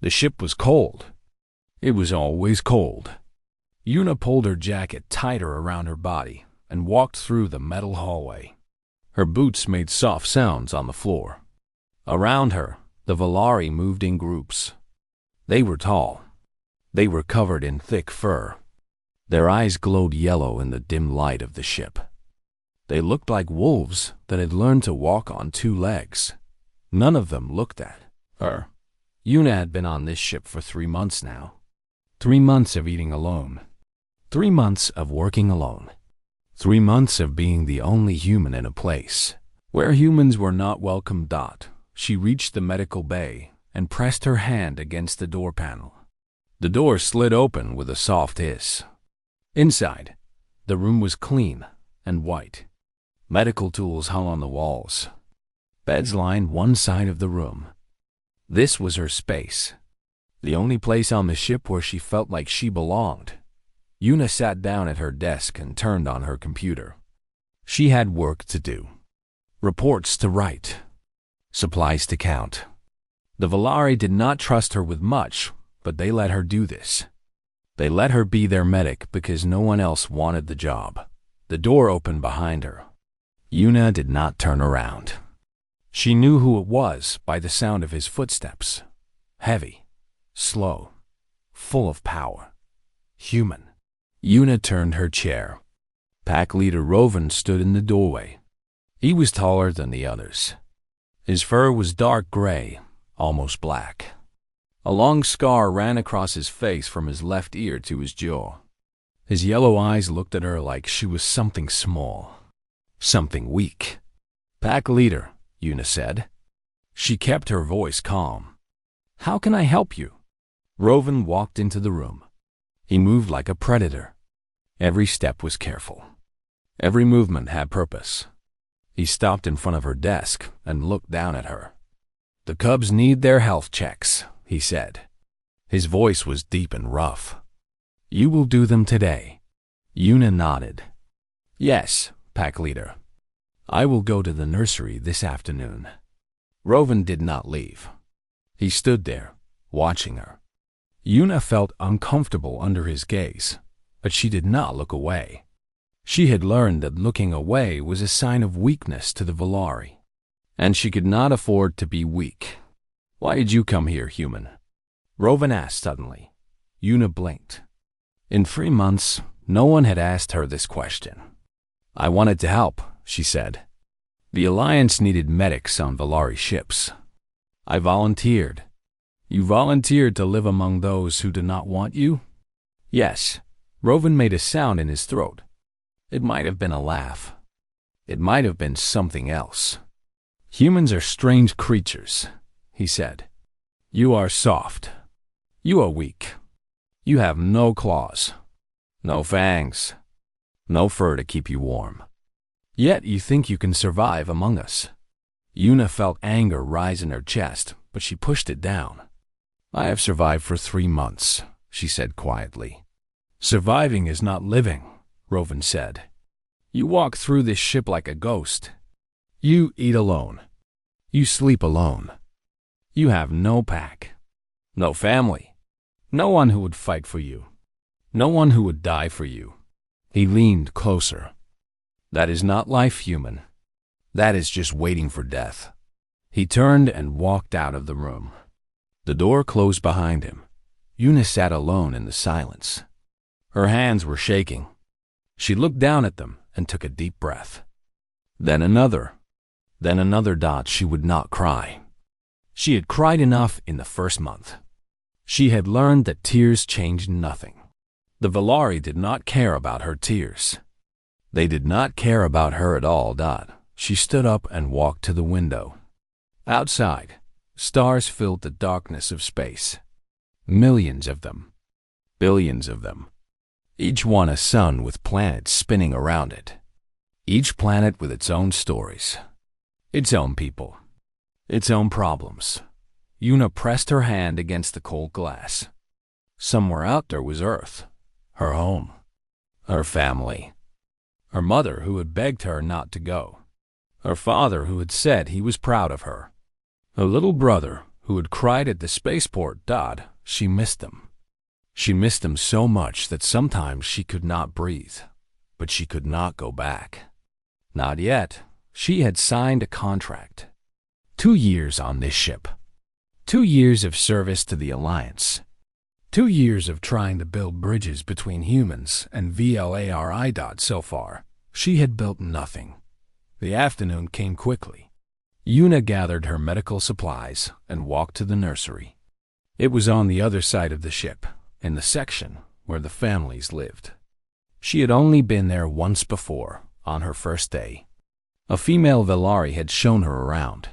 The ship was cold. It was always cold. Yuna pulled her jacket tighter around her body and walked through the metal hallway. Her boots made soft sounds on the floor. Around her, the Valari moved in groups. They were tall. They were covered in thick fur. Their eyes glowed yellow in the dim light of the ship. They looked like wolves that had learned to walk on two legs. None of them looked at her. Yuna had been on this ship for 3 months now. 3 months of eating alone. 3 months of working alone. 3 months of being the only human in a place where humans were not welcome. She reached the medical bay and pressed her hand against the door panel. The door slid open with a soft hiss. Inside, the room was clean and white. Medical tools hung on the walls. Beds lined one side of the room. This was her space, the only place on the ship where she felt like she belonged. Yuna sat down at her desk and turned on her computer. She had work to do. Reports to write. Supplies to count. The Valari did not trust her with much, but they let her do this. They let her be their medic because no one else wanted the job. The door opened behind her. Yuna did not turn around. She knew who it was by the sound of his footsteps. Heavy, slow, full of power. Human. Yuna turned her chair. Pack leader Rovan stood in the doorway. He was taller than the others. His fur was dark gray, almost black. A long scar ran across his face from his left ear to his jaw. His yellow eyes looked at her like she was something small, something weak. Pack leader, Yuna said. She kept her voice calm. How can I help you? Rovan walked into the room. He moved like a predator. Every step was careful. Every movement had purpose. He stopped in front of her desk and looked down at her. The cubs need their health checks, he said. His voice was deep and rough. You will do them today. Yuna nodded. Yes, pack leader. I will go to the nursery this afternoon. Rovan did not leave. He stood there, watching her. Yuna felt uncomfortable under his gaze, but she did not look away. She had learned that looking away was a sign of weakness to the Valari, and she could not afford to be weak. Why did you come here, human? Rovan asked suddenly. Yuna blinked. In 3 months, no one had asked her this question. I wanted to help, she said. The Alliance needed medics on Valari ships. I volunteered. You volunteered to live among those who do not want you? Yes. Rovan made a sound in his throat. It might have been a laugh. It might have been something else. Humans are strange creatures, he said. You are soft. You are weak. You have no claws, no fangs, no fur to keep you warm. Yet you think you can survive among us. Yuna felt anger rise in her chest, but she pushed it down. I have survived for 3 months, she said quietly. Surviving is not living, Rovan said. You walk through this ship like a ghost. You eat alone. You sleep alone. You have no pack, no family, no one who would fight for you, no one who would die for you. He leaned closer. That is not life, human. That is just waiting for death. He turned and walked out of the room. The door closed behind him. Yuna sat alone in the silence. Her hands were shaking. She looked down at them and took a deep breath. Then another. She would not cry. She had cried enough in the first month. She had learned that tears changed nothing. The Valari did not care about her tears. They did not care about her at all. She stood up and walked to the window. Outside, stars filled the darkness of space. Millions of them. Billions of them. Each one a sun with planets spinning around it. Each planet with its own stories. Its own people. Its own problems. Yuna pressed her hand against the cold glass. Somewhere out there was Earth. Her home. Her family. Her mother who had begged her not to go. Her father who had said he was proud of her. Her little brother who had cried at the spaceport, she missed them. She missed them so much that sometimes she could not breathe, but she could not go back. Not yet. She had signed a contract. 2 years on this ship. 2 years of service to the Alliance. 2 years of trying to build bridges between humans and VLARI. So far, she had built nothing. The afternoon came quickly. Una gathered her medical supplies and walked to the nursery. It was on the other side of the ship, in the section where the families lived. She had only been there once before, on her first day. A female Velari had shown her around.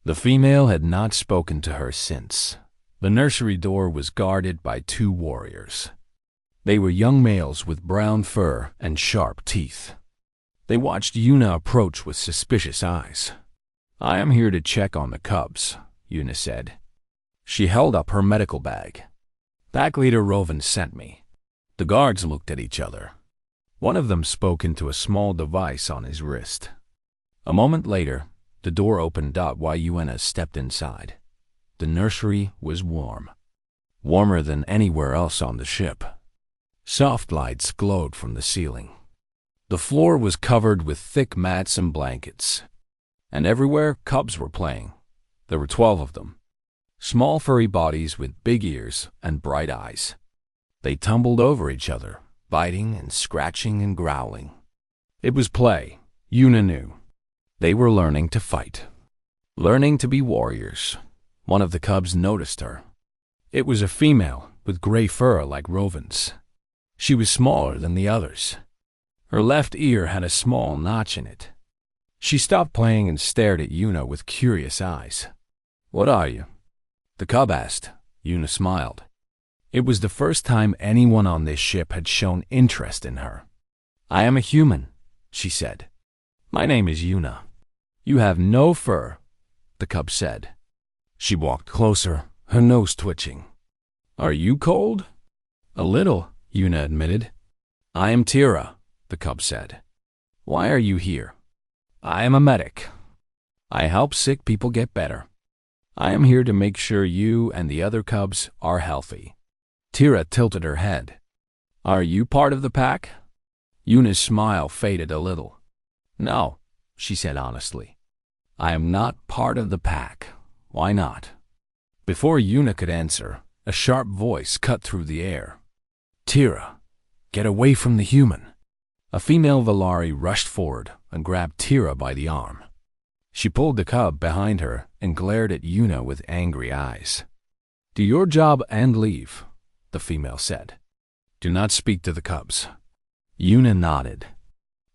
The female had not spoken to her since. The nursery door was guarded by 2 warriors. They were young males with brown fur and sharp teeth. They watched Una approach with suspicious eyes. "I am here to check on the cubs," Una said. She held up her medical bag. "Pack Leader Rovan sent me." The guards looked at each other. One of them spoke into a small device on his wrist. A moment later, the door opened up while Una stepped inside. The nursery was warm. Warmer than anywhere else on the ship. Soft lights glowed from the ceiling. The floor was covered with thick mats and blankets. And everywhere, cubs were playing. There were 12 of them. Small furry bodies with big ears and bright eyes. They tumbled over each other, biting and scratching and growling. It was play, Una knew. They were learning to fight. Learning to be warriors. One of the cubs noticed her. It was a female with gray fur like Rovan's. She was smaller than the others. Her left ear had a small notch in it. She stopped playing and stared at Una with curious eyes. "What are you?" the cub asked. Una smiled. It was the first time anyone on this ship had shown interest in her. "I am a human," she said. "My name is Una." "You have no fur," the cub said. She walked closer, her nose twitching. "Are you cold?" "A little," Una admitted. "I am Tira," the cub said. "Why are you here?" "I am a medic. I help sick people get better. I am here to make sure you and the other cubs are healthy." Tira tilted her head. "Are you part of the pack?" Una's smile faded a little. "No," she said honestly. "I am not part of the pack. Why not?" Before Una could answer, a sharp voice cut through the air. "Tira, get away from the human." A female Velari rushed forward and grabbed Tira by the arm. She pulled the cub behind her and glared at Una with angry eyes. "Do your job and leave," the female said. "Do not speak to the cubs." Una nodded.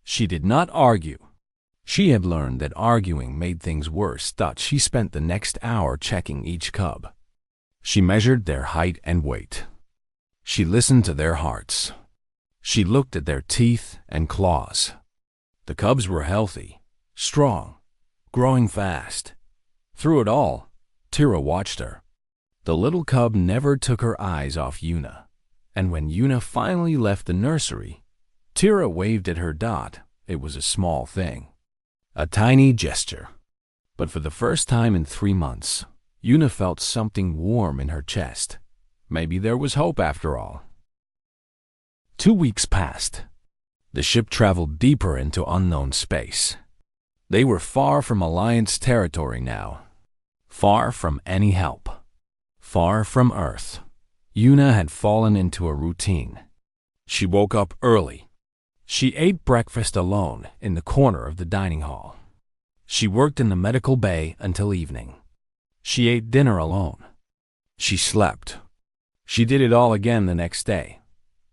She did not argue. She had learned that arguing made things worse. She spent the next hour checking each cub. She measured their height and weight. She listened to their hearts. She looked at their teeth and claws. The cubs were healthy, strong, growing fast. Through it all, Tira watched her. The little cub never took her eyes off Una, and when Una finally left the nursery, Tira waved at her. It was a small thing. A tiny gesture. But for the first time in 3 months, Una felt something warm in her chest. Maybe there was hope after all. 2 weeks passed. The ship traveled deeper into unknown space. They were far from Alliance territory now. Far from any help. Far from Earth. Una had fallen into a routine. She woke up early. She ate breakfast alone in the corner of the dining hall. She worked in the medical bay until evening. She ate dinner alone. She slept. She did it all again the next day.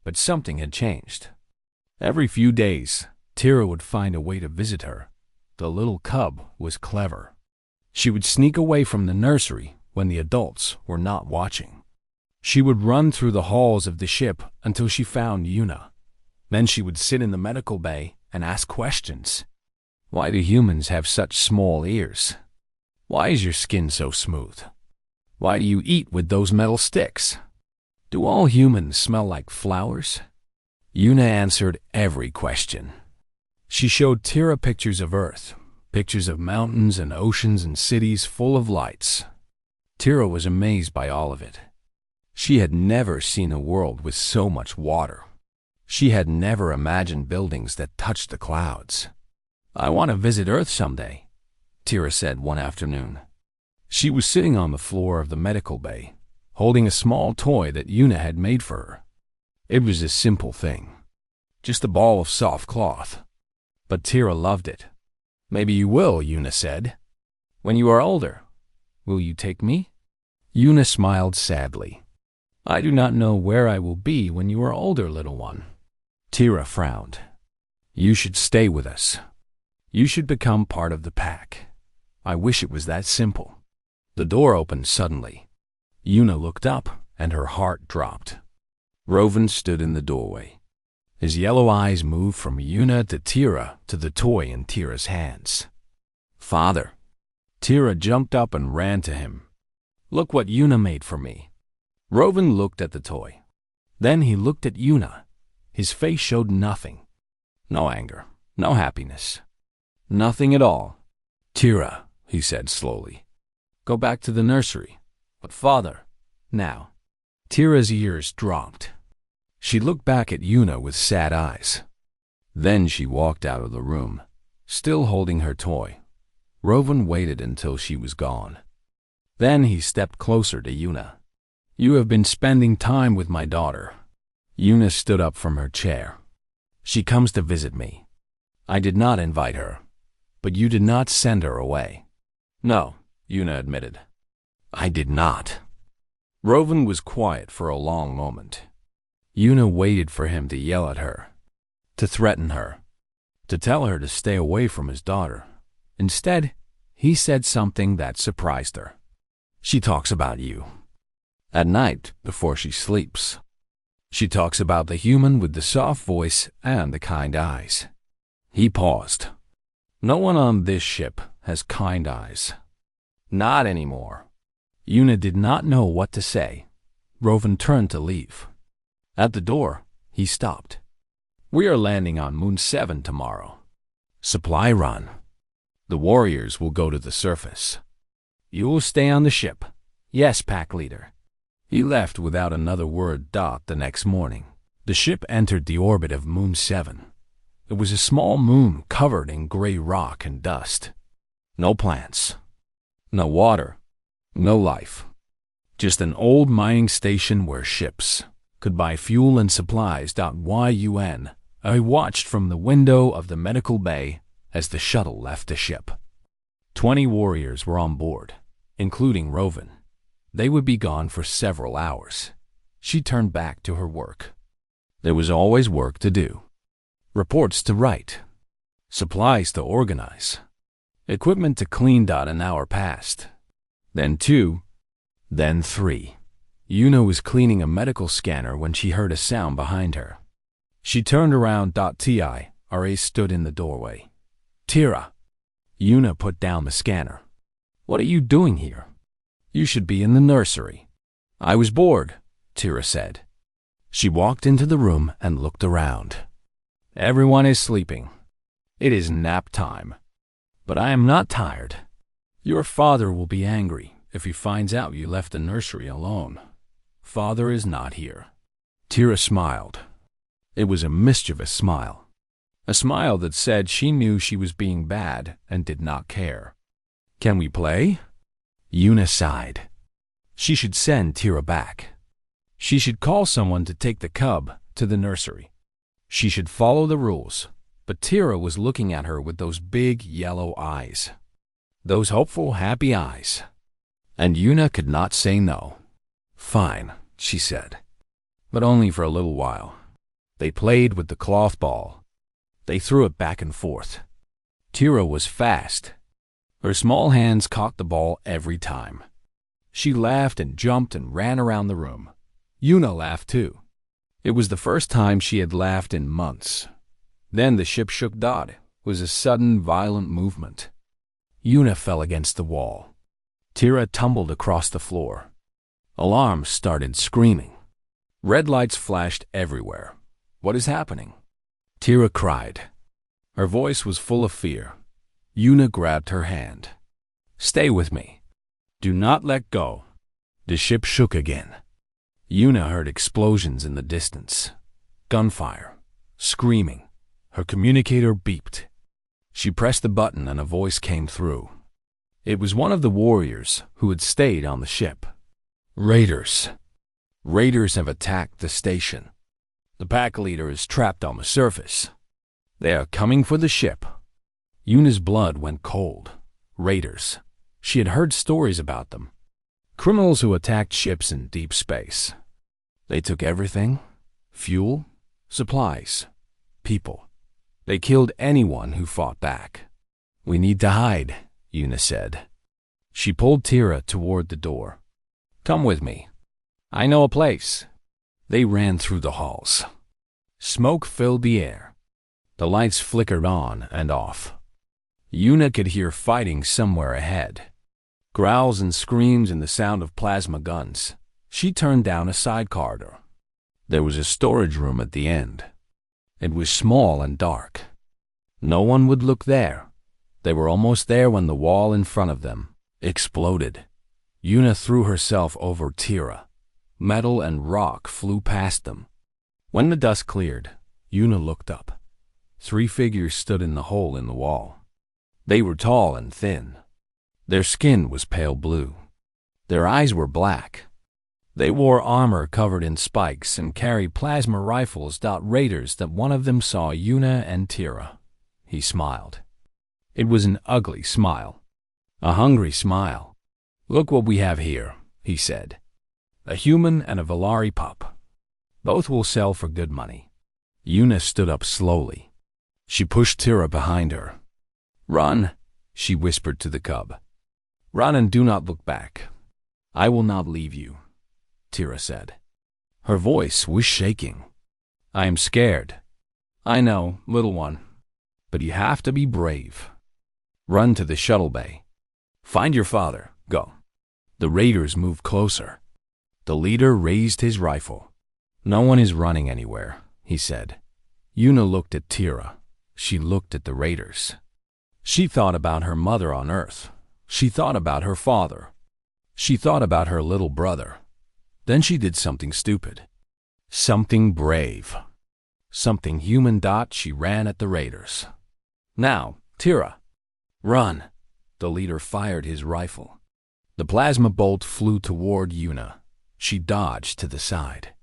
But something had changed. Every few days, Tira would find a way to visit her. The little cub was clever. She would sneak away from the nursery when the adults were not watching. She would run through the halls of the ship until she found Una. Then she would sit in the medical bay and ask questions. Why do humans have such small ears? Why is your skin so smooth? Why do you eat with those metal sticks? Do all humans smell like flowers? Una answered every question. She showed Tira pictures of Earth, pictures of mountains and oceans and cities full of lights. Tira was amazed by all of it. She had never seen a world with so much water. She had never imagined buildings that touched the clouds. "I want to visit Earth someday," Tira said one afternoon. She was sitting on the floor of the medical bay, holding a small toy that Yuna had made for her. It was a simple thing, just a ball of soft cloth. But Tira loved it. "Maybe you will," Yuna said. "When you are older, will you take me?" Yuna smiled sadly. "I do not know where I will be when you are older, little one." Tira frowned. "You should stay with us. You should become part of the pack. I wish it was that simple." The door opened suddenly. Yuna looked up, and her heart dropped. Rovan stood in the doorway. His yellow eyes moved from Yuna to Tira to the toy in Tira's hands. "Father." Tira jumped up and ran to him. "Look what Yuna made for me." Rovan looked at the toy. Then he looked at Yuna. His face showed nothing. No anger, no happiness. Nothing at all. "Tira," he said slowly, "go back to the nursery." "But father, now." Tira's ears dropped. She looked back at Yuna with sad eyes. Then she walked out of the room, still holding her toy. Rovan waited until she was gone. Then he stepped closer to Yuna. "You have been spending time with my daughter." Yuna stood up from her chair. "She comes to visit me. I did not invite her, but you did not send her away." "No," Yuna admitted. "I did not." Rovan was quiet for a long moment. Yuna waited for him to yell at her, to threaten her, to tell her to stay away from his daughter. Instead, he said something that surprised her. "She talks about you. At night, before she sleeps. She talks about the human with the soft voice and the kind eyes." He paused. "No one on this ship has kind eyes. Not anymore." Yuna did not know what to say. Rovan turned to leave. At the door, he stopped. "We are landing on Moon 7 tomorrow. Supply run. The warriors will go to the surface. You will stay on the ship." "Yes, pack leader." He left without another word. The next morning, the ship entered the orbit of Moon 7. It was a small moon covered in gray rock and dust. No plants. No water. No life. Just an old mining station where ships could buy fuel and supplies. Yun. I watched from the window of the medical bay as the shuttle left the ship. 20 warriors were on board, including Rovan. They would be gone for several hours. She turned back to her work. There was always work to do. Reports to write. Supplies to organize. Equipment to clean. An hour passed. Then 2. Then 3. Yuna was cleaning a medical scanner when she heard a sound behind her. She turned around. Tira stood in the doorway. "Tira." Yuna put down the scanner. "What are you doing here? You should be in the nursery." "I was bored," Tira said. She walked into the room and looked around. "Everyone is sleeping. It is nap time. But I am not tired. Your father will be angry if he finds out you left the nursery alone. Father is not here." Tira smiled. It was a mischievous smile. A smile that said she knew she was being bad and did not care. "Can we play?" Yuna sighed. She should send Tira back. She should call someone to take the cub to the nursery. She should follow the rules. But Tira was looking at her with those big yellow eyes. Those hopeful, happy eyes. And Yuna could not say no. "Fine," she said. But only for a little while. They played with the cloth ball. They threw it back and forth. Tira was fast. Her small hands caught the ball every time. She laughed and jumped and ran around the room. Yuna laughed too. It was the first time she had laughed in months. Then the ship shook. It was a sudden, violent movement. Yuna fell against the wall. Tira tumbled across the floor. Alarms started screaming. Red lights flashed everywhere. "What is happening?" Tira cried. Her voice was full of fear. Yuna grabbed her hand. "Stay with me." Do not let go. The ship shook again. Yuna heard explosions in the distance. Gunfire. Screaming. Her communicator beeped. She pressed the button and a voice came through. It was one of the warriors who had stayed on the ship. Raiders. Raiders have attacked the station. The pack leader is trapped on the surface. They are coming for the ship. Yuna's blood went cold. Raiders. She had heard stories about them. Criminals who attacked ships in deep space. They took everything: fuel, supplies, people. They killed anyone who fought back. We need to hide, Yuna said. She pulled Tira toward the door. Come with me. I know a place. They ran through the halls. Smoke filled the air. The lights flickered on and off. Yuna could hear fighting somewhere ahead. Growls and screams and the sound of plasma guns. She turned down a side corridor. There was a storage room at the end. It was small and dark. No one would look there. They were almost there when the wall in front of them exploded. Yuna threw herself over Tira. Metal and rock flew past them. When the dust cleared, Yuna looked up. 3 figures stood in the hole in the wall. They were tall and thin. Their skin was pale blue. Their eyes were black. They wore armor covered in spikes and carried plasma rifles. Raiders that one of them saw Yuna and Tira. He smiled. It was an ugly smile. A hungry smile. Look what we have here, he said. A human and a Valari pup. Both will sell for good money. Yuna stood up slowly. She pushed Tira behind her. Run, she whispered to the cub. Run and do not look back. I will not leave you, Tira said. Her voice was shaking. I am scared. I know, little one. But you have to be brave. Run to the shuttle bay. Find your father. Go. The raiders moved closer. The leader raised his rifle. No one is running anywhere, he said. Yuna looked at Tira. She looked at the raiders. She thought about her mother on Earth. She thought about her father. She thought about her little brother. Then she did something stupid. Something brave. Something human. She ran at the raiders. Now, Tira. Run. The leader fired his rifle. The plasma bolt flew toward Yuna. She dodged to the side.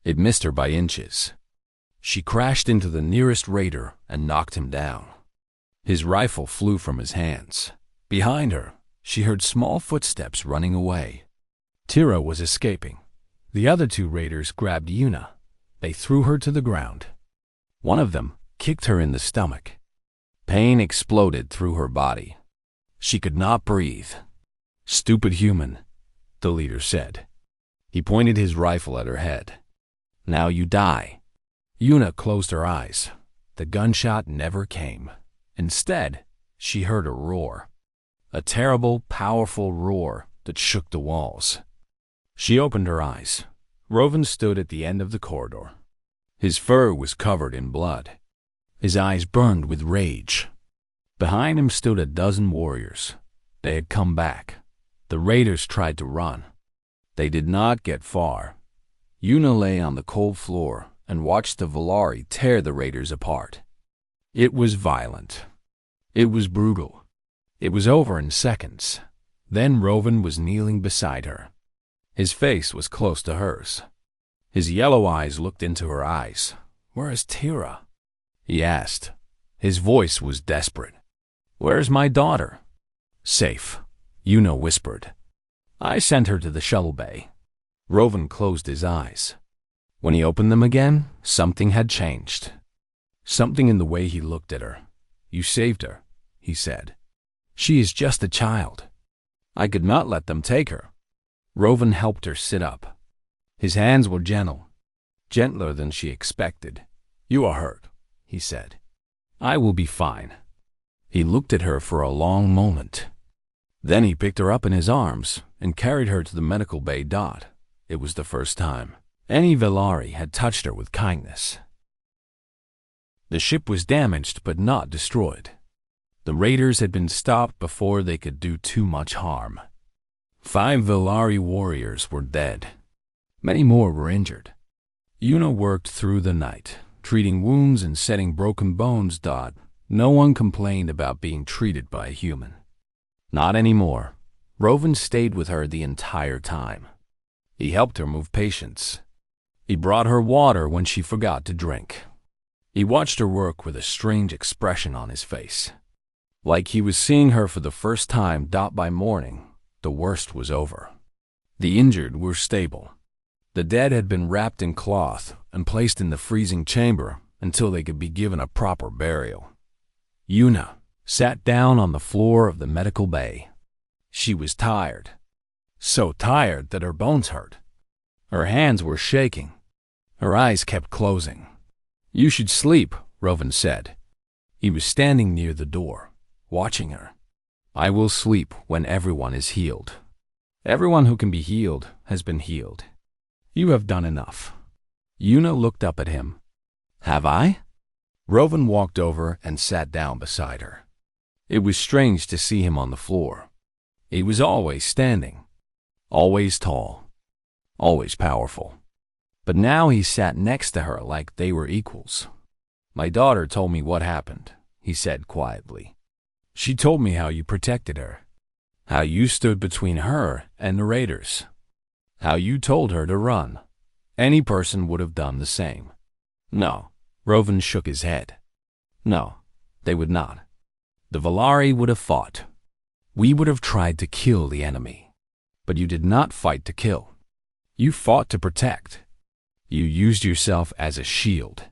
It missed her by inches. She crashed into the nearest raider and knocked him down. His rifle flew from his hands. Behind her, she heard small footsteps running away. Tira was escaping. The other 2 raiders grabbed Yuna. They threw her to the ground. One of them kicked her in the stomach. Pain exploded through her body. She could not breathe. Stupid human, the leader said. He pointed his rifle at her head. Now you die. Yuna closed her eyes. The gunshot never came. Instead, she heard a roar. A terrible, powerful roar that shook the walls. She opened her eyes. Rovan stood at the end of the corridor. His fur was covered in blood. His eyes burned with rage. Behind him stood a dozen warriors. They had come back. The raiders tried to run. They did not get far. Yuna lay on the cold floor and watched the Valari tear the raiders apart. It was violent. It was brutal. It was over in seconds. Then Rovan was kneeling beside her. His face was close to hers. His yellow eyes looked into her eyes. Where is Tira? He asked. His voice was desperate. Where's my daughter? Safe, Yuna whispered. I sent her to the shuttle bay. Rovan closed his eyes. When he opened them again, something had changed. Something in the way he looked at her. You saved her, he said. She is just a child. I could not let them take her. Rovan helped her sit up. His hands were gentle, gentler than she expected. You are hurt, he said. I will be fine. He looked at her for a long moment. Then he picked her up in his arms and carried her to the medical bay. It was the first time any Valari had touched her with kindness. The ship was damaged but not destroyed. The raiders had been stopped before they could do too much harm. 5 Valari warriors were dead. Many more were injured. Yuna worked through the night, treating wounds and setting broken bones. No one complained about being treated by a human. Not anymore. Rovan stayed with her the entire time. He helped her move patients. He brought her water when she forgot to drink. He watched her work with a strange expression on his face, like he was seeing her for the first time. By morning, the worst was over. The injured were stable. The dead had been wrapped in cloth and placed in the freezing chamber until they could be given a proper burial. Yuna sat down on the floor of the medical bay. She was tired, so tired that her bones hurt. Her hands were shaking. Her eyes kept closing. "You should sleep," Rovan said. He was standing near the door, watching her. "I will sleep when everyone is healed. Everyone who can be healed has been healed. You have done enough." Yuna looked up at him. "Have I?" Rovan walked over and sat down beside her. It was strange to see him on the floor. He was always standing, always tall, always powerful. But now he sat next to her like they were equals. "My daughter told me what happened," he said quietly. "She told me how you protected her, how you stood between her and the raiders, how you told her to run. Any person would have done the same." "No," Rovan shook his head. "No, they would not. The Valari would have fought. We would have tried to kill the enemy. But you did not fight to kill. You fought to protect. You used yourself as a shield."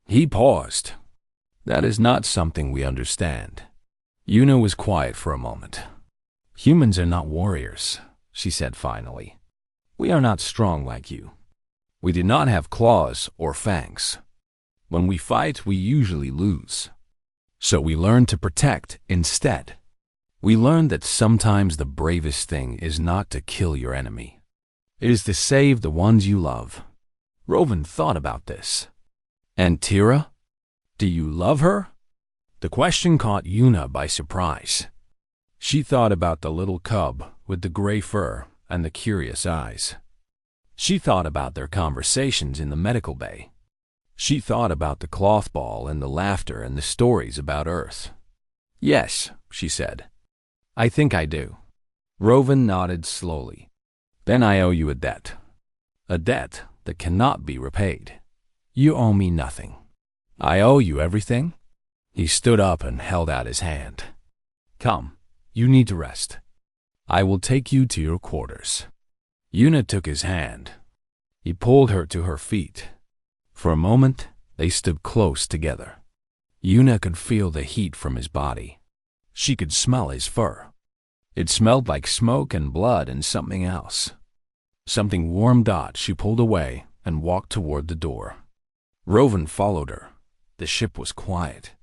He paused. "That is not something we understand." Yuna was quiet for a moment. "Humans are not warriors," she said finally. "We are not strong like you. We do not have claws or fangs. When we fight, we usually lose. So we learn to protect instead. We learn that sometimes the bravest thing is not to kill your enemy. It is to save the ones you love." Rovan thought about this. "And Tira? Do you love her?" The question caught Yuna by surprise. She thought about the little cub with the gray fur and the curious eyes. She thought about their conversations in the medical bay. She thought about the cloth ball and the laughter and the stories about Earth. "Yes," she said. "I think I do." Rovan nodded slowly. "Then I owe you a debt. A debt that cannot be repaid. You owe me nothing." "I owe you everything?" He stood up and held out his hand. "Come, you need to rest. I will take you to your quarters." Yuna took his hand. He pulled her to her feet. For a moment, they stood close together. Yuna could feel the heat from his body. She could smell his fur. It smelled like smoke and blood and something else. Something warm. She pulled away and walked toward the door. Rovan followed her. The ship was quiet.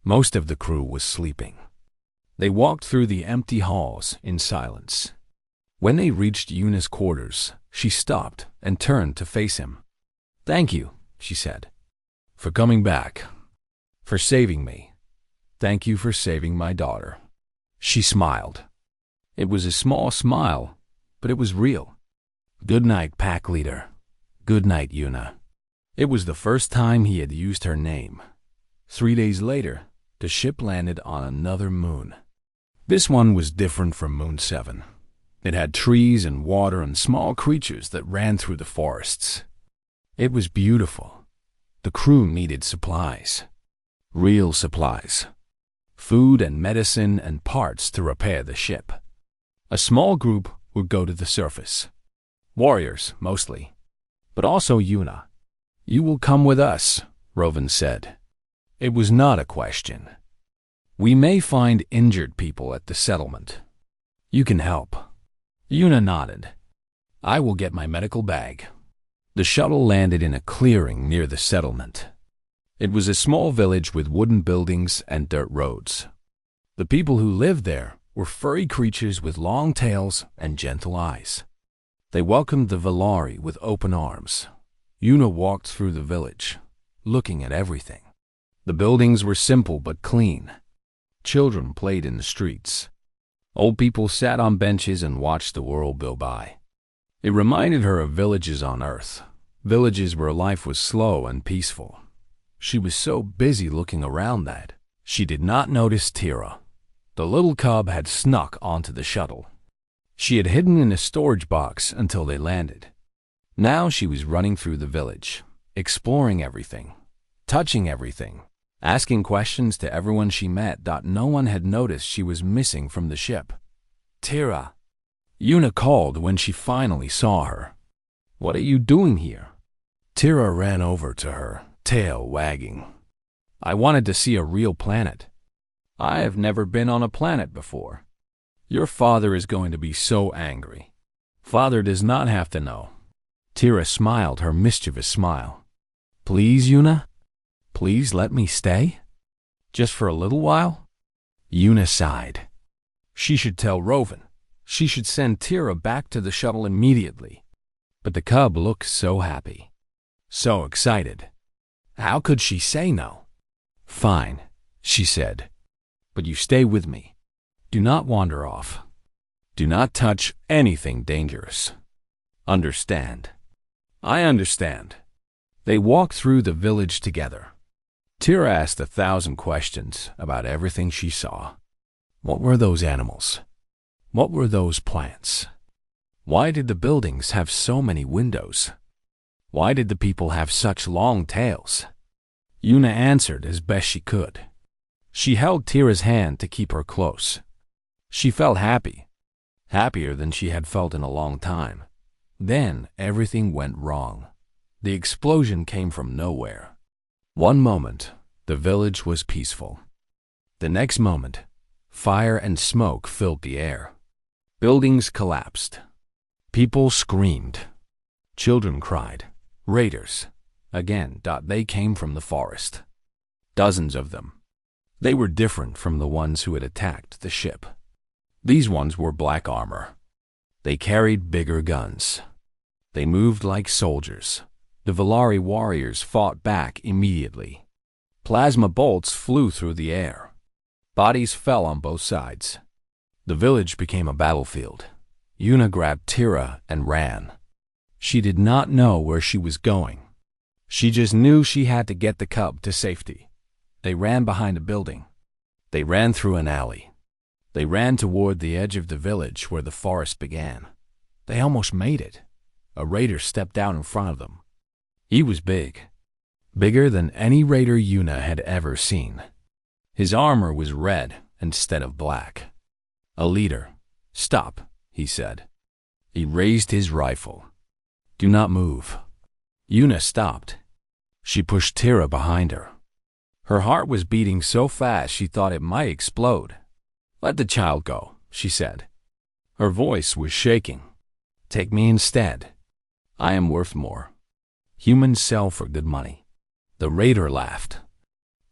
Most of the crew was sleeping. They walked through the empty halls in silence. When they reached Yuna's quarters, she stopped and turned to face him. "Thank you," she said, "for coming back, for saving me. Thank you for saving my daughter." She smiled. It was a small smile, but it was real. "Good night, pack leader. Good night, Yuna." It was the first time he had used her name. 3 days later, the ship landed on another moon. This one was different from Moon 7. It had trees and water and small creatures that ran through the forests. It was beautiful. The crew needed supplies. Real supplies. Food and medicine and parts to repair the ship. A small group would go to the surface. Warriors, mostly. But also Yuna. "You will come with us," Rovan said. It was not a question. "We may find injured people at the settlement. You can help." Yuna nodded. "I will get my medical bag." The shuttle landed in a clearing near the settlement. It was a small village with wooden buildings and dirt roads. The people who lived there were furry creatures with long tails and gentle eyes. They welcomed the Valari with open arms. Yuna walked through the village, looking at everything. The buildings were simple but clean. Children played in the streets. Old people sat on benches and watched the world go by. It reminded her of villages on Earth, villages where life was slow and peaceful. She was so busy looking around that she did not notice Tira. The little cub had snuck onto the shuttle. She had hidden in a storage box until they landed. Now she was running through the village, exploring everything, touching everything, asking questions to everyone she met. No one had noticed she was missing from the ship. Tira, Yuna called when she finally saw her. What are you doing here? Tira ran over to her, tail wagging. I wanted to see a real planet. I have never been on a planet before. Your father is going to be so angry. Father does not have to know. Tira smiled her mischievous smile. Please, Yuna? Please let me stay? Just for a little while? Yuna sighed. She should tell Rovan. She should send Tira back to the shuttle immediately. But the cub looked so happy, so excited. How could she say no? Fine, she said. But you stay with me. Do not wander off. Do not touch anything dangerous. Understand? I understand. They walked through the village together. Tira asked 1,000 questions about everything she saw. What were those animals? What were those plants? Why did the buildings have so many windows? Why did the people have such long tails? Yuna answered as best she could. She held Tira's hand to keep her close. She felt happy, happier than she had felt in a long time. Then everything went wrong. The explosion came from nowhere. One moment, the village was peaceful. The next moment, fire and smoke filled the air. Buildings collapsed. People screamed. Children cried. Raiders. Again, they came from the forest. Dozens of them. They were different from the ones who had attacked the ship. These ones wore black armor. They carried bigger guns. They moved like soldiers. The Valari warriors fought back immediately. Plasma bolts flew through the air. Bodies fell on both sides. The village became a battlefield. Yuna grabbed Tira and ran. She did not know where she was going. She just knew she had to get the cub to safety. They ran behind a building. They ran through an alley. They ran toward the edge of the village where the forest began. They almost made it. A raider stepped down in front of them. He was big. Bigger than any raider Yuna had ever seen. His armor was red instead of black. A leader. Stop, he said. He raised his rifle. Do not move. Yuna stopped. She pushed Tira behind her. Her heart was beating so fast she thought it might explode. Let the child go, she said. Her voice was shaking. Take me instead. I am worth more. Humans sell for good money. The raider laughed.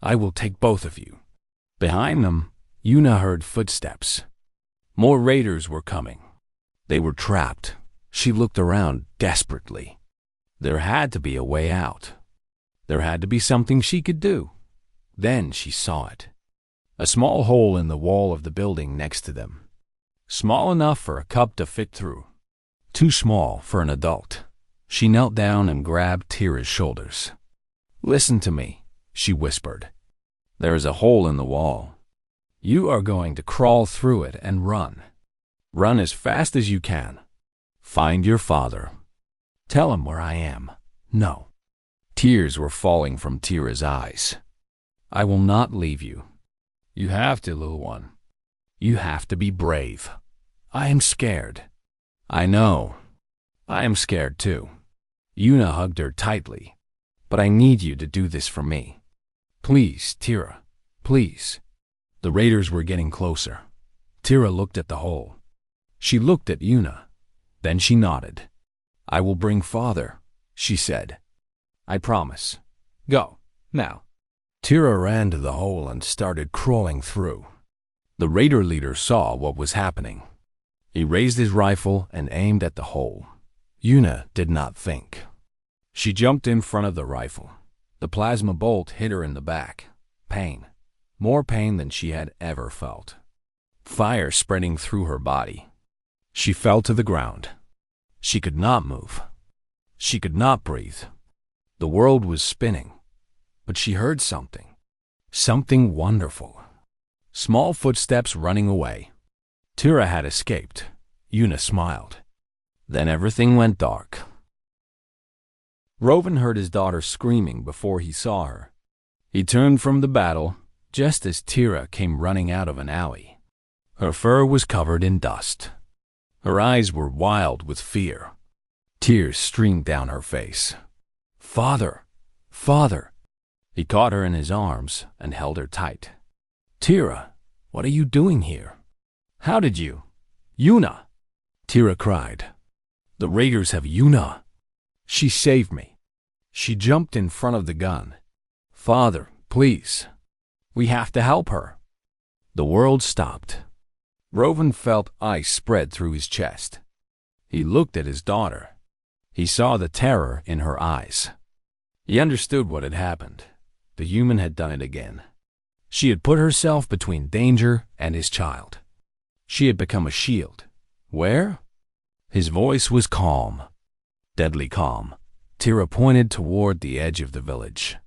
I will take both of you. Behind them, Yuna heard footsteps. More raiders were coming. They were trapped. She looked around desperately. There had to be a way out. There had to be something she could do. Then she saw it. A small hole in the wall of the building next to them. Small enough for a cub to fit through. Too small for an adult. She knelt down and grabbed Tira's shoulders. Listen to me, she whispered. There is a hole in the wall. You are going to crawl through it and run. Run as fast as you can. Find your father. Tell him where I am. No. Tears were falling from Tira's eyes. I will not leave you. You have to, little one. You have to be brave. I am scared. I know. I am scared too. Yuna hugged her tightly. But I need you to do this for me. Please, Tira. Please. The raiders were getting closer. Tira looked at the hole. She looked at Yuna. Then she nodded. I will bring father, she said. I promise. Go, now. Tira ran to the hole and started crawling through. The raider leader saw what was happening. He raised his rifle and aimed at the hole. Yuna did not think. She jumped in front of the rifle. The plasma bolt hit her in the back. Pain. More pain than she had ever felt. fire spreading through her body. She fell to the ground. She could not move. She could not breathe. The world was spinning, but she heard something. Something wonderful. Small footsteps running away. Tira had escaped. Una smiled. Then everything went dark. Rovan heard his daughter screaming before he saw her. He turned from the battle just as Tira came running out of an alley. Her fur was covered in dust. Her eyes were wild with fear. Tears streamed down her face. "Father! Father!" He caught her in his arms and held her tight. "Tira, what are you doing here? How did you—" "Una!" Tira cried. "The raiders have Una. She saved me." She jumped in front of the gun. "Father, please. We have to help her." The world stopped. Rovan felt ice spread through his chest. He looked at his daughter. He saw the terror in her eyes. He understood what had happened. The human had done it again. She had put herself between danger and his child. She had become a shield. Where? His voice was calm, deadly calm. Tira pointed toward the edge of the village.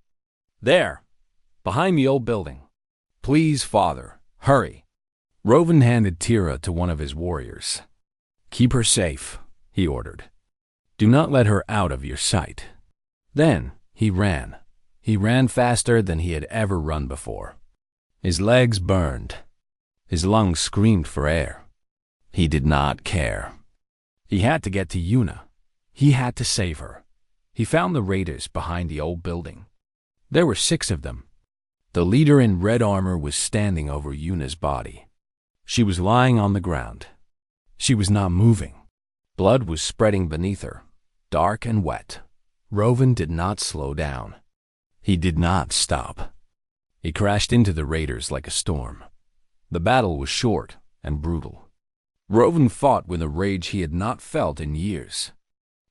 "There, behind the old building. Please, father, hurry." Rovan handed Tira to one of his warriors. "Keep her safe," he ordered. "Do not let her out of your sight." Then he ran. He ran faster than he had ever run before. His legs burned. His lungs screamed for air. He did not care. He had to get to Una. He had to save her. He found the raiders behind the old building. There were 6 of them. The leader in red armor was standing over Una's body. She was lying on the ground. She was not moving. Blood was spreading beneath her, dark and wet. Rovan did not slow down. He did not stop. He crashed into the raiders like a storm. The battle was short and brutal. Rovan fought with a rage he had not felt in years.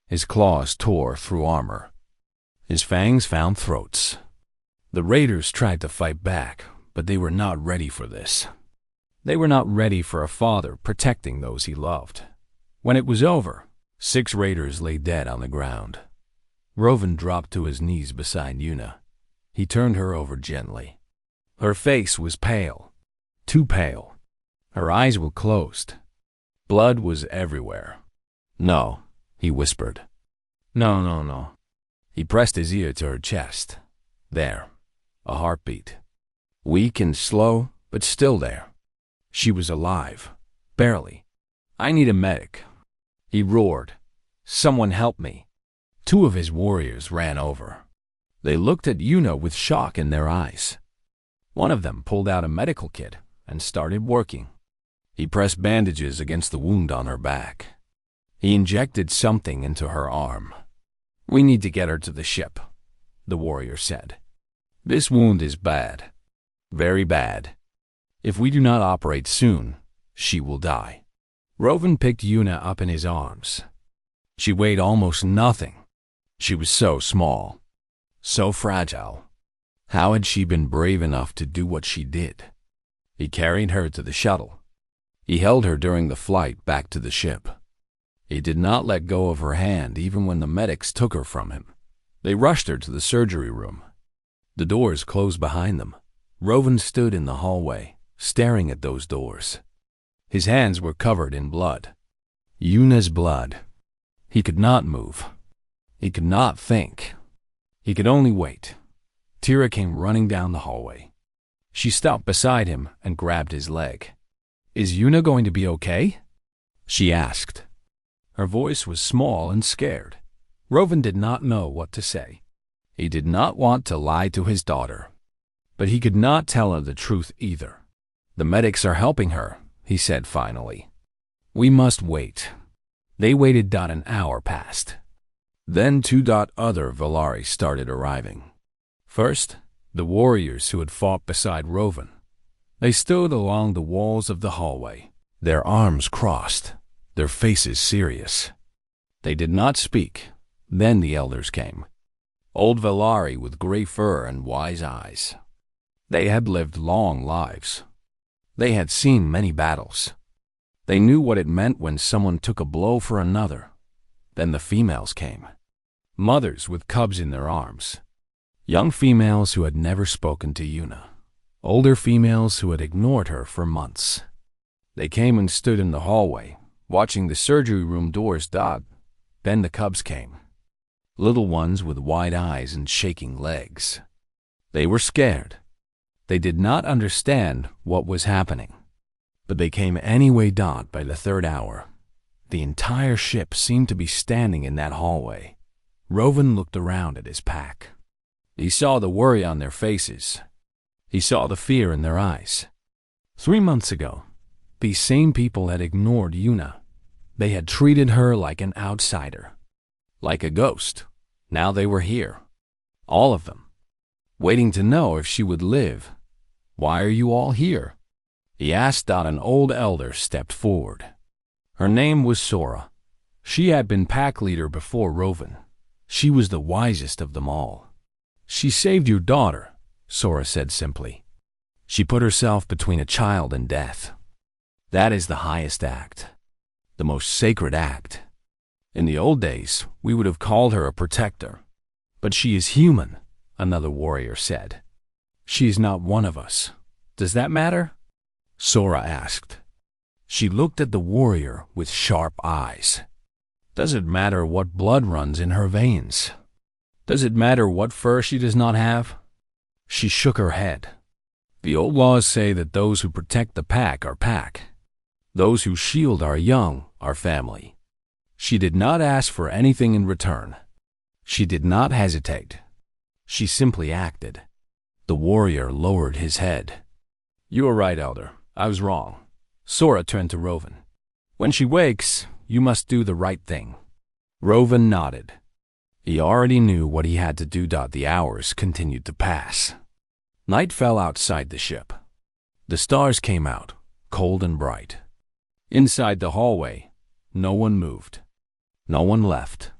His claws tore through armor. His fangs found throats. The raiders tried to fight back, but they were not ready for this. They were not ready for a father protecting those he loved. When it was over, 6 raiders lay dead on the ground. Rovan dropped to his knees beside Una. He turned her over gently. Her face was pale, too pale. Her eyes were closed. Blood was everywhere. "No," he whispered. "No, no, no." He pressed his ear to her chest. There, a heartbeat. Weak and slow, but still there. She was alive. Barely. "I need a medic." He roared. "Someone help me." 2 of his warriors ran over. They looked at Una with shock in their eyes. One of them pulled out a medical kit and started working. He pressed bandages against the wound on her back. He injected something into her arm. "We need to get her to the ship," the warrior said. "This wound is bad. Very bad. If we do not operate soon, she will die." Rovan picked Una up in his arms. She weighed almost nothing. She was so small, so fragile. How had she been brave enough to do what she did? He carried her to the shuttle. He held her during the flight back to the ship. He did not let go of her hand even when the medics took her from him. They rushed her to the surgery room. The doors closed behind them. Rovan stood in the hallway, staring at those doors. His hands were covered in blood. Una's blood. He could not move. He could not think. He could only wait. Tira came running down the hallway. She stopped beside him and grabbed his leg. "Is Una going to be okay?" she asked. Her voice was small and scared. Rovan did not know what to say. He did not want to lie to his daughter, but he could not tell her the truth either. "The medics are helping her," he said finally. "We must wait." They waited. An hour passed. Then 2 other Velari started arriving. First, the warriors who had fought beside Rovan. They stood along the walls of the hallway, their arms crossed, their faces serious. They did not speak. Then the elders came. Old Velari with gray fur and wise eyes. They had lived long lives. They had seen many battles. They knew what it meant when someone took a blow for another. Then the females came. Mothers with cubs in their arms. Young females who had never spoken to Yuna. Older females who had ignored her for months. They came and stood in the hallway, watching the surgery room doors dot. Then the cubs came. Little ones with wide eyes and shaking legs. They were scared. They did not understand what was happening. But they came anyway. By the third hour, the entire ship seemed to be standing in that hallway. Rovan looked around at his pack. He saw the worry on their faces. He saw the fear in their eyes. 3 months ago, these same people had ignored Yuna. They had treated her like an outsider, like a ghost. Now they were here, all of them, waiting to know if she would live. "Why are you all here?" he asked. An old elder stepped forward. Her name was Sora. She had been pack leader before Rovan. She was the wisest of them all. "She saved your daughter," Sora said simply. "She put herself between a child and death. That is the highest act, the most sacred act. In the old days, we would have called her a protector. But she is human," another warrior said. "She is not one of us. Does that matter?" Sora asked. She looked at the warrior with sharp eyes. "Does it matter what blood runs in her veins? Does it matter what fur she does not have?" She shook her head. "The old laws say that those who protect the pack are pack. Those who shield our young are family." She did not ask for anything in return. She did not hesitate. She simply acted. The warrior lowered his head. "You are right, Elder. I was wrong." Sora turned to Rovan. "When she wakes, you must do the right thing." Rovan nodded. He already knew what he had to do. The hours continued to pass. Night fell outside the ship. The stars came out, cold and bright. Inside the hallway, no one moved. No one left.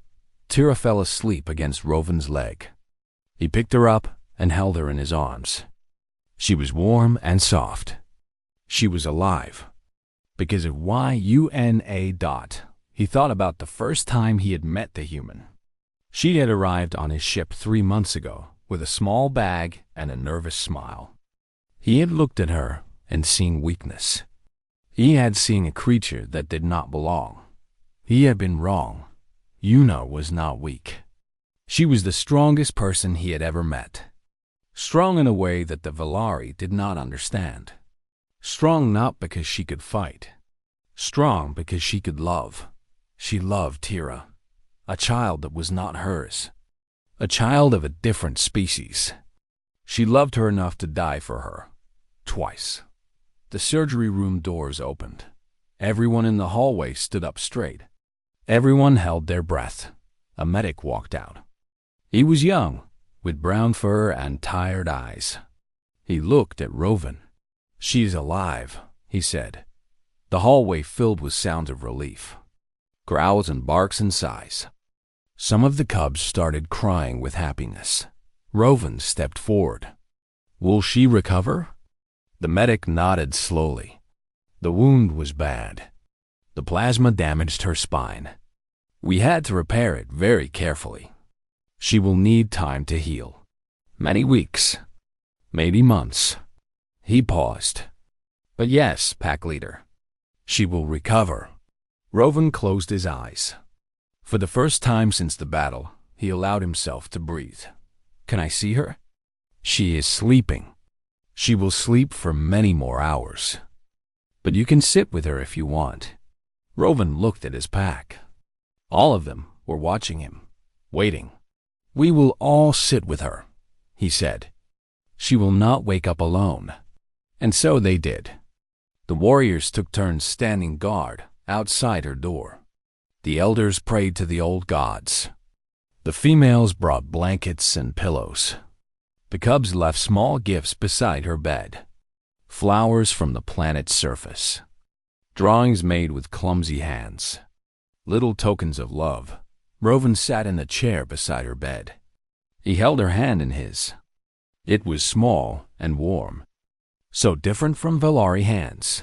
Tira fell asleep against Rovan's leg. He picked her up and held her in his arms. She was warm and soft. She was alive. Because of Yuna. He thought about the first time he had met the human. She had arrived on his ship 3 months ago with a small bag and a nervous smile. He had looked at her and seen weakness. He had seen a creature that did not belong. He had been wrong. Yuna was not weak. She was the strongest person he had ever met. Strong in a way that the Valari did not understand. Strong not because she could fight. Strong because she could love. She loved Tira, a child that was not hers. A child of a different species. She loved her enough to die for her. Twice. The surgery room doors opened. Everyone in the hallway stood up straight. Everyone held their breath. A medic walked out. He was young, with brown fur and tired eyes. He looked at Rovan. "She is alive," he said. The hallway filled with sounds of relief. Growls and barks and sighs. Some of the cubs started crying with happiness. Rovan stepped forward. "Will she recover?" The medic nodded slowly. The wound was bad. The plasma damaged her spine. We had to repair it very carefully. She will need time to heal. Many weeks. Maybe months. He paused. "But yes, pack leader. She will recover." Rovan closed his eyes. For the first time since the battle, he allowed himself to breathe. "Can I see her?" "She is sleeping. She will sleep for many more hours. But you can sit with her if you want." Rovan looked at his pack. All of them were watching him, waiting. "We will all sit with her," he said. "She will not wake up alone." And so they did. The warriors took turns standing guard outside her door. The elders prayed to the old gods. The females brought blankets and pillows. The cubs left small gifts beside her bed. Flowers from the planet's surface. Drawings made with clumsy hands. Little tokens of love. Rovan sat in the chair beside her bed. He held her hand in his. It was small and warm. so different from Valari hands.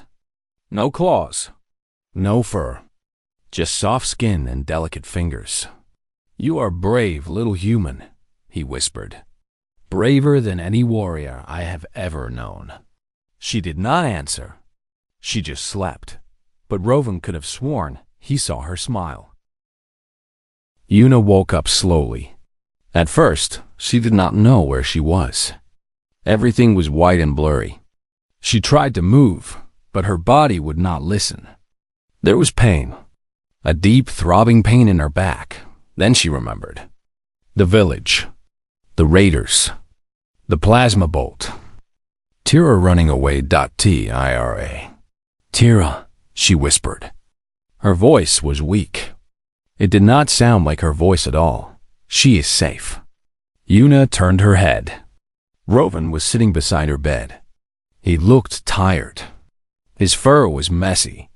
No claws, no fur, just soft skin and delicate fingers. You are brave, little human, he whispered. Braver than any warrior I have ever known. She did not answer. She just slept. But Rovan could have sworn he saw her smile. Yuna woke up slowly. At first, she did not know where she was. Everything was white and blurry. She tried to move, but her body would not listen. There was pain, a deep, throbbing pain in her back. Then she remembered. The village, the raiders, the plasma bolt. Tira running away. Tira. Tira, she whispered. Her voice was weak. It did not sound like her voice at all. She is safe. Yuna turned her head. Rovan was sitting beside her bed. He looked tired. His fur was messy.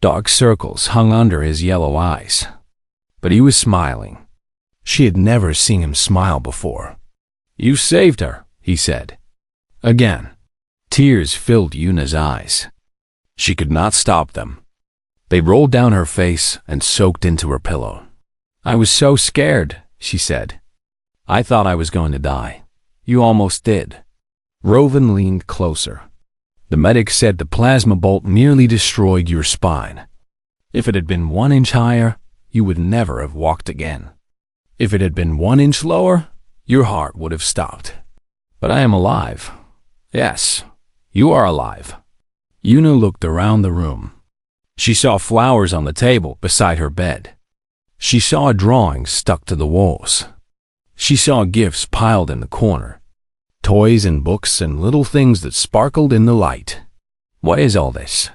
Dark circles hung under his yellow eyes. But he was smiling. She had never seen him smile before. You saved her, he said. Again. Tears filled Yuna's eyes. She could not stop them. They rolled down her face and soaked into her pillow. I was so scared, she said. I thought I was going to die. You almost did. Rovan leaned closer. The medic said the plasma bolt nearly destroyed your spine. If it had been 1 inch higher, you would never have walked again. If it had been 1 inch lower, your heart would have stopped. But I am alive. Yes, you are alive. Yuna looked around the room. She saw flowers on the table beside her bed. She saw a drawing stuck to the walls. She saw gifts piled in the corner. Toys and books and little things that sparkled in the light. What is all this?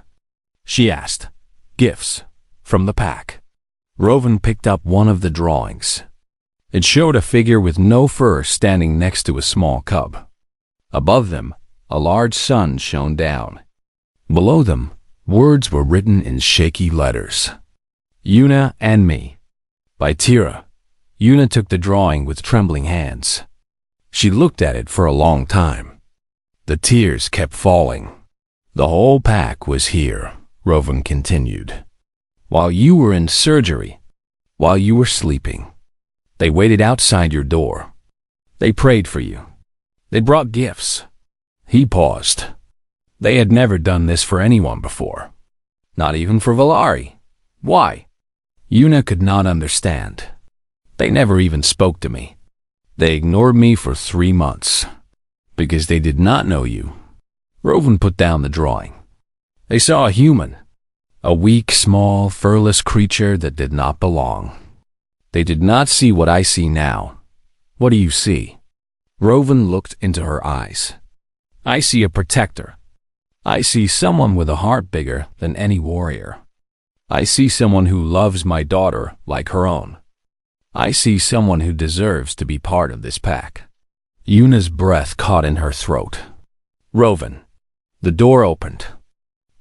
She asked. Gifts. From the pack. Rovan picked up one of the drawings. It showed a figure with no fur standing next to a small cub. Above them, a large sun shone down. Below them, words were written in shaky letters. Yuna and me. By Tira. Yuna took the drawing with trembling hands. She looked at it for a long time. The tears kept falling. The whole pack was here, Rovan continued. While you were in surgery, while you were sleeping, they waited outside your door. They prayed for you. They brought gifts. He paused. They had never done this for anyone before. Not even for Valari. Why? Yuna could not understand. They never even spoke to me. They ignored me for 3 months. Because they did not know you. Rovan put down the drawing. They saw a human. A weak, small, furless creature that did not belong. They did not see what I see now. What do you see? Rovan looked into her eyes. I see a protector. I see someone with a heart bigger than any warrior. I see someone who loves my daughter like her own. I see someone who deserves to be part of this pack. Yuna's breath caught in her throat. Rovan. The door opened.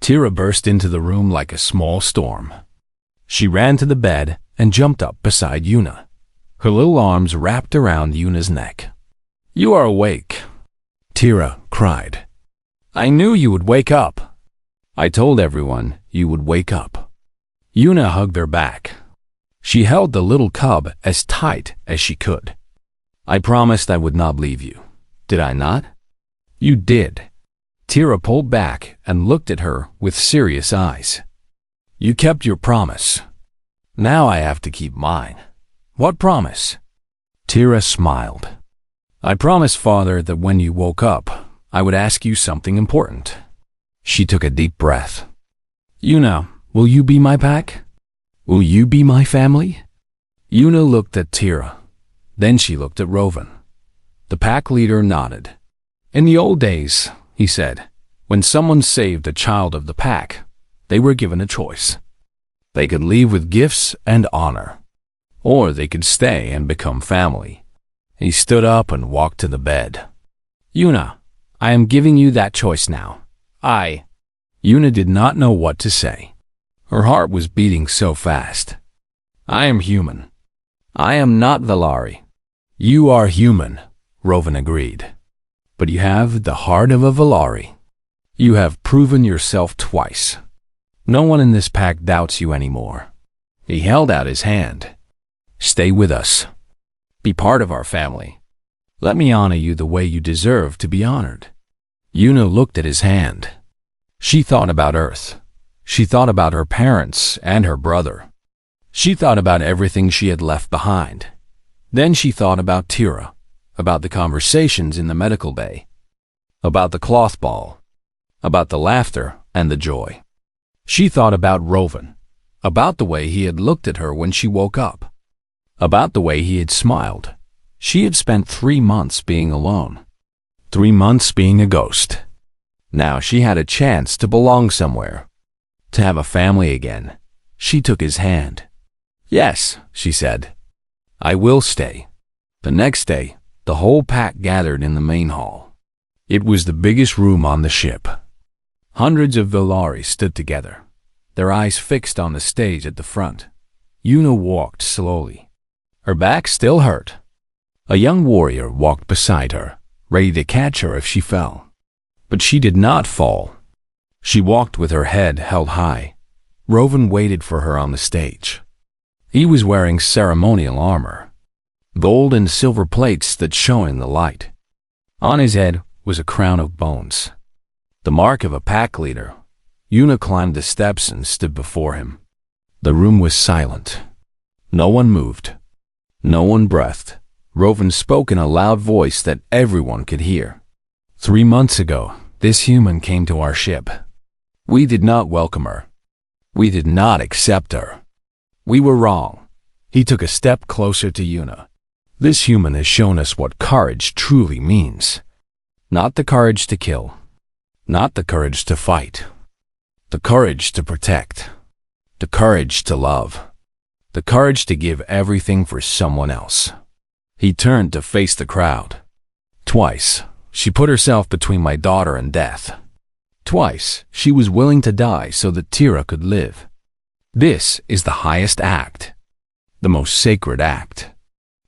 Tira burst into the room like a small storm. She ran to the bed and jumped up beside Yuna. Her little arms wrapped around Yuna's neck. You are awake, Tira cried. I knew you would wake up. I told everyone you would wake up. Yuna hugged her back. She held the little cub as tight as she could. I promised I would not leave you. Did I not? You did. Tira pulled back and looked at her with serious eyes. You kept your promise. Now I have to keep mine. What promise? Tira smiled. I promised Father that when you woke up, I would ask you something important. She took a deep breath. Yuna, will you be my pack? Will you be my family? Yuna looked at Tira. Then she looked at Rovan. The pack leader nodded. In the old days, he said, when someone saved a child of the pack, they were given a choice. They could leave with gifts and honor, or they could stay and become family. He stood up and walked to the bed. Yuna, I am giving you that choice now. Yuna did not know what to say. Her heart was beating so fast. I am human. I am not Valari. You are human, Rovan agreed. But you have the heart of a Valari. You have proven yourself twice. No one in this pack doubts you anymore." He held out his hand. "Stay with us. Be part of our family. Let me honor you the way you deserve to be honored." Yuna looked at his hand. She thought about Earth. She thought about her parents and her brother. She thought about everything she had left behind. Then she thought about Tira, about the conversations in the medical bay, about the cloth ball, about the laughter and the joy. She thought about Rovan, about the way he had looked at her when she woke up, about the way he had smiled. She had spent 3 months being alone, 3 months being a ghost. Now she had a chance to belong somewhere, to have a family again. She took his hand. "Yes," she said, "I will stay." The next day, the whole pack gathered in the main hall. It was the biggest room on the ship. Hundreds of Velari stood together, their eyes fixed on the stage at the front. Yuna walked slowly. Her back still hurt. A young warrior walked beside her, ready to catch her if she fell. But she did not fall. She walked with her head held high. Rovan waited for her on the stage. He was wearing ceremonial armor, gold and silver plates that shone in the light. On his head was a crown of bones, the mark of a pack leader. Yuna climbed the steps and stood before him. The room was silent. No one moved. No one breathed. Rovan spoke in a loud voice that everyone could hear. 3 months ago, this human came to our ship. We did not welcome her. We did not accept her. We were wrong. He took a step closer to Yuna. This human has shown us what courage truly means. Not the courage to kill. Not the courage to fight. The courage to protect. The courage to love. The courage to give everything for someone else. He turned to face the crowd. Twice, she put herself between my daughter and death. Twice, she was willing to die so that Tira could live. This is the highest act, the most sacred act.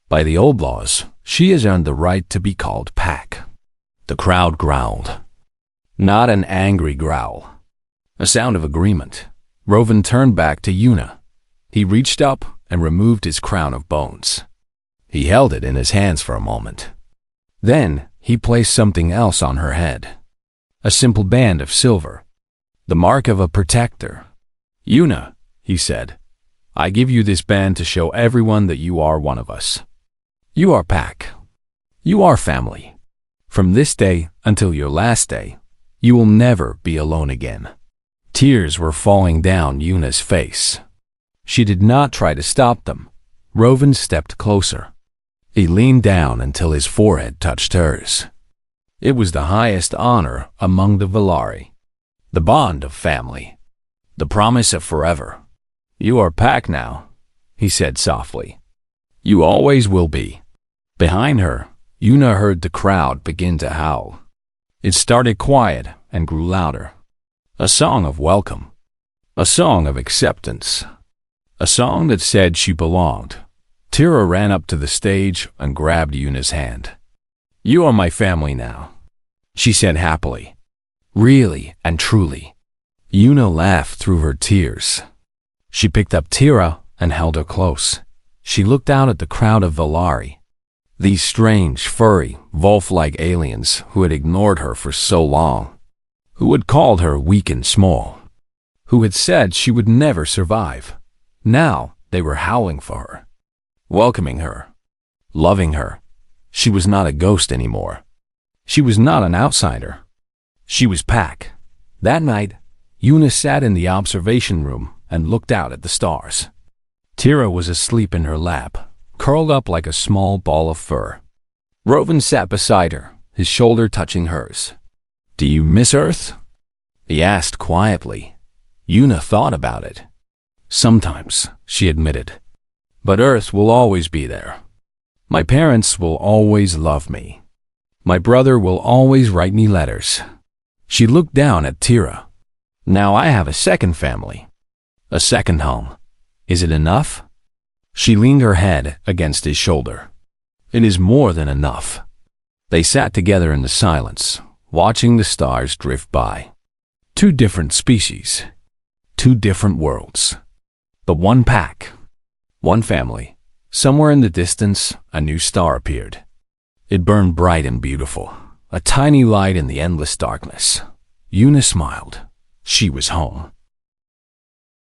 By the old laws, she has earned the right to be called Pack. The crowd growled. Not an angry growl. A sound of agreement. Rovan turned back to Yuna. He reached up and removed his crown of bones. He held it in his hands for a moment. Then he placed something else on her head. A simple band of silver. The mark of a protector. "Yuna," he said, "I give you this band to show everyone that you are one of us. You are Pack. You are family. From this day until your last day, you will never be alone again." Tears were falling down Yuna's face. She did not try to stop them. Rovan stepped closer. He leaned down until his forehead touched hers. It was the highest honor among the Velari. The bond of family. The promise of forever. "You are Pack now," he said softly. "You always will be." Behind her, Yuna heard the crowd begin to howl. It started quiet and grew louder. A song of welcome. A song of acceptance. A song that said she belonged. Tira ran up to the stage and grabbed Yuna's hand. "You are my family now," she said happily. "Really and truly." Yuna laughed through her tears. She picked up Tira and held her close. She looked out at the crowd of Velari. These strange, furry, wolf-like aliens who had ignored her for so long. Who had called her weak and small. Who had said she would never survive. Now they were howling for her. Welcoming her. Loving her. She was not a ghost anymore. She was not an outsider. She was Pack. That night, Yuna sat in the observation room and looked out at the stars. Tira was asleep in her lap, curled up like a small ball of fur. Rovan sat beside her, his shoulder touching hers. "Do you miss Earth?" he asked quietly. Yuna thought about it. "Sometimes," she admitted. "But Earth will always be there. My parents will always love me. My brother will always write me letters." She looked down at Tira. "Now I have a second family. A second home. Is it enough?" She leaned her head against his shoulder. "It is more than enough." They sat together in the silence, watching the stars drift by. Two different species, two different worlds. The one pack, one family. Somewhere in the distance, a new star appeared. It burned bright and beautiful, a tiny light in the endless darkness. Una smiled. She was home.